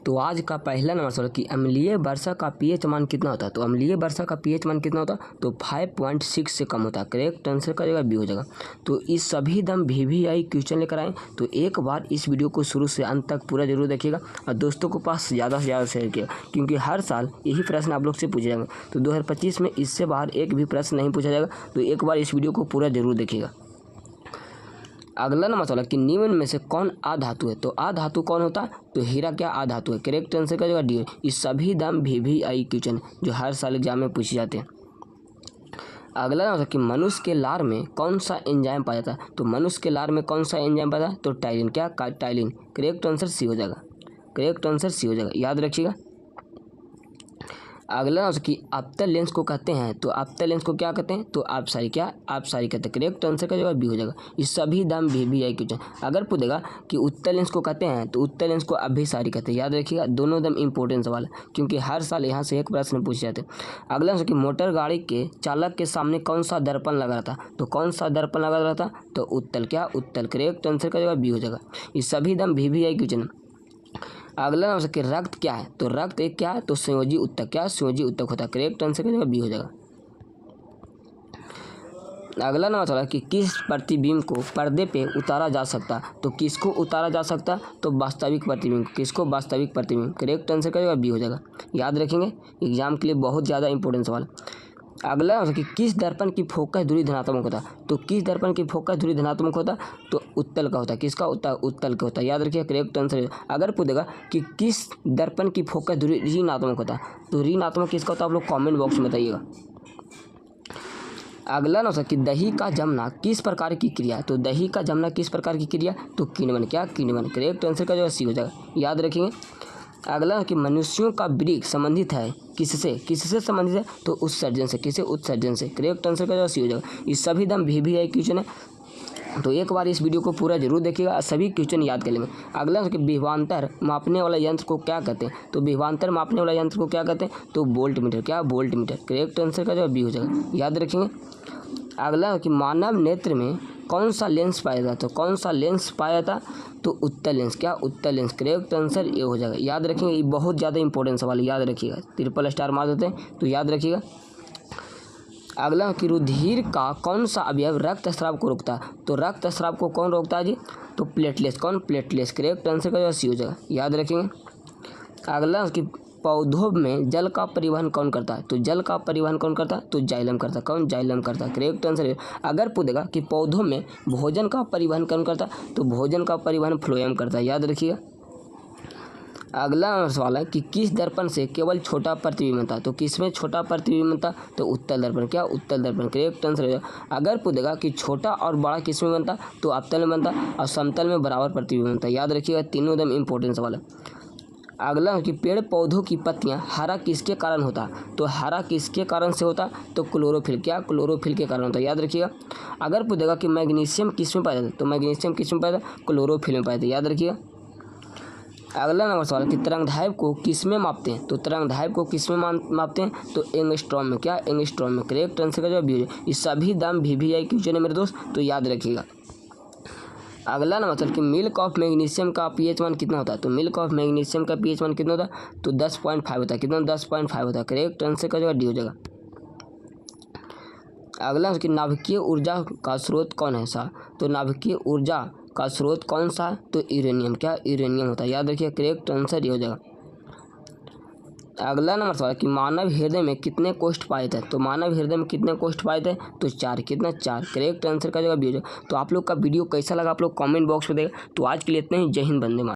तो आज का पहला नंबर सवाल कि अम्लीय वर्षा का पीएच मान कितना होता है। तो अम्लीय वर्षा का पीएच मान कितना होता है, तो 5.6 से कम होता है। करेक्ट आंसर का जगह बी हो जाएगा। तो इस सभी दम VVI क्वेश्चन लेकर आए, तो एक बार इस वीडियो को शुरू से अंत तक पूरा जरूर देखिएगा और दोस्तों के पास ज़्यादा से ज़्यादा शेयर किया, क्योंकि हर साल यही प्रश्न आप लोग से पूछे जाएंगे। तो 2025 में इससे बाहर एक भी प्रश्न नहीं पूछा जाएगा, तो एक बार इस वीडियो को पूरा जरूर देखिएगा। अगला नंबर सवाल कि निम्न में से कौन अधातु है। तो अधातु कौन होता है, तो हीरा क्या अधातु है। करेक्ट आंसर का जगह डी है। इस सभी दाम VVI क्वेश्चन जो हर साल एग्जाम में पूछे जाते हैं। अगला नंबर कि मनुष्य के लार में कौन सा एंजाइम पाया जाता है। तो मनुष्य के लार में कौन सा एंजाइम पाया जाता है, तो टाइलिन क्या टाइलिन। करेक्ट आंसर सी हो जाएगा। करेक्ट आंसर सी हो जाएगा, याद रखिएगा। अगला नंबर कि अपतल लेंस को कहते हैं। तो अपतल लेंस को क्या कहते हैं, तो आपसारी क्या आपसारी कहते हैं। करेक्ट आंसर का जवाब बी हो जाएगा। ये सभी दाम VVI क्वेश्चन अगर पूछेगा कि उत्तल लेंस को कहते हैं, तो उत्तल लेंस को अभिसारी कहते हैं। याद रखिएगा, दोनों दम इंपॉर्टेंट सवाल है, क्योंकि हर साल यहाँ से एक प्रश्न पूछे जाते हैं। अगला नंबर कि मोटर गाड़ी के चालक के सामने कौन सा दर्पण लगा रहता। तो कौन सा दर्पण लगा रहता, तो उत्तल क्या उत्तल। करेक्ट आंसर का जवाब बी हो जाएगा। ये सभी दम VVI क्वेश्चन। अगला नंबर कि रक्त क्या है। तो रक्त एक क्या है, तो संयोजी उत्तक क्या संयोजी उत्तक होता है। करेक्ट आंसर का जवाब बी हो जाएगा। अगला नंबर सवाल कि किस प्रतिबिंब को पर्दे पे उतारा जा सकता। तो किसको उतारा जा सकता, तो वास्तविक प्रतिबिंब। किसको, वास्तविक प्रतिबिंब। करेक्ट आंसर का जवाब बी हो जाएगा। याद रखेंगे, एग्जाम के लिए बहुत ज़्यादा इंपॉर्टेंट सवाल। अगला कि किस दर्पण की फोकस दूरी धनात्मक होता। तो किस दर्पण की फोकस दूरी धनात्मक होता, तो उत्तल का होता है। किसका, उत्तल का होता है। याद रखिए, करेक्ट आंसर। अगर पूछेगा कि किस दर्पण की फोकस दूरी ऋणात्मक होता, तो ऋणात्मक किसका होता है, आप लोग कमेंट बॉक्स में बताइएगा। अगला नंबर कि दही का जमना किस प्रकार की क्रिया। तो दही का जमना किस प्रकार की क्रिया, तो किण्वन क्या किण्वन। करेक्ट आंसर का जो सी हो जाएगा, याद रखेंगे। अगला कि मनुष्यों का वृक्क संबंधित है किससे, किससे संबंधित है, तो उत्सर्जन से। किसे, उत्सर्जन से। करेक्ट आंसर का जो सी हो जाएगा। ये सभी दम VVI क्वेश्चन है, तो एक बार इस वीडियो को पूरा जरूर देखिएगा, सभी क्वेश्चन याद कर लेंगे। अगला कि विभवांतर मापने वाला यंत्र को क्या कहते हैं। तो विभवांतर मापने वाला यंत्र को क्या कहते हैं, तो वोल्ट मीटर क्या वोल्ट मीटर। करेक्ट आंसर का जो बी हो जाएगा, याद रखेंगे। अगला कि मानव नेत्र में कौन सा लेंस पाया जाता। तो कौन सा लेंस पाया जाता, तो उत्तल लेंस क्या उत्तल लेंस। करेक्ट आंसर ये हो जाएगा। याद रखेंगे, ये बहुत ज़्यादा इंपॉर्टेंट सवाल है, याद रखिएगा। ट्रिपल स्टार मार देते हैं, तो याद रखिएगा। अगला कि रुधिर का कौन सा अवयव रक्तस्राव को रोकता है। तो रक्तस्राव को कौन रोकता है जी, तो प्लेटलेट्स कौन प्लेटलेट्स। करेक्ट आंसर का सी हो जाएगा, याद रखेंगे। अगला कि पौधों में जल का परिवहन कौन करता है। तो जल का परिवहन कौन करता है, तो जाइलम करता है। कौन, जाइलम करता है। Correct answer. अगर पूछेगा कि पौधों में भोजन का परिवहन कौन करता है, तो भोजन का परिवहन फ्लोएम करता है। याद रखिएगा। अगला सवाल है कि किस दर्पण से केवल छोटा प्रतिबिंब बनता है। तो किसमें छोटा प्रतिबिंब बनता, तो उत्तल दर्पण क्या उत्तल दर्पण। Correct answer. अगर पूछेगा कि छोटा और बड़ा किसमें बनता, तो अवतल में बनता और समतल में बराबर प्रतिबिंब बनता है। याद रखिएगा, तीनों एकदम इंपॉर्टेंट सवाल है। अगला कि पेड़ पौधों की पत्तियां हरा किसके कारण होता, तो हरा किसके कारण से होता, तो क्लोरोफिल क्या क्लोरोफिल के कारण होता है। याद रखिएगा। अगर पूछेगा कि मैग्नीशियम किस में पाया जाता है, तो मैग्नीशियम किस में पाया जाता है, क्लोरोफिल में पाया जाता है। याद रखिएगा। अगला नंबर सवाल कि तरंगदैर्घ्य को किस में मापते हैं। तो तरंगदैर्घ्य को किस में मापते हैं, तो एंगस्ट्रॉम में क्या एंगस्ट्रॉम में। करेक्ट आंसर का जवाब बी। ये सभी दाम VVI क्वेश्चन है मेरे दोस्त, तो याद रखिएगा। अगला नंबर कि मिल्क ऑफ मैग्नीशियम का pH मान कितना होता है। तो मिल्क ऑफ मैग्नीशियम का pH मान कितना होता है, तो 10.5 होता है। कितना, 10.5 होता है। करेक्ट आंसर का जवाब डी हो जाएगा। अगला कि नाभिकीय ऊर्जा का स्रोत कौन है सा। तो नाभिकीय ऊर्जा का स्रोत कौन सा है, तो यूरेनियम क्या यूरेनियम होता है। याद रखिए, करेक्ट आंसर ये हो जाएगा। अगला नंबर सवाल कि मानव हृदय में कितने कोष्ठ पाए थे। तो मानव हृदय में कितने कोष्ठ पाए थे, तो 4। कितना, 4। करेक्ट आंसर का जगह बी हो जाएगा। तो आप लोग का वीडियो कैसा लगा आप लोग कमेंट बॉक्स में देगा। तो आज के लिए इतना ही। जय हिंद, वंदे मातरम।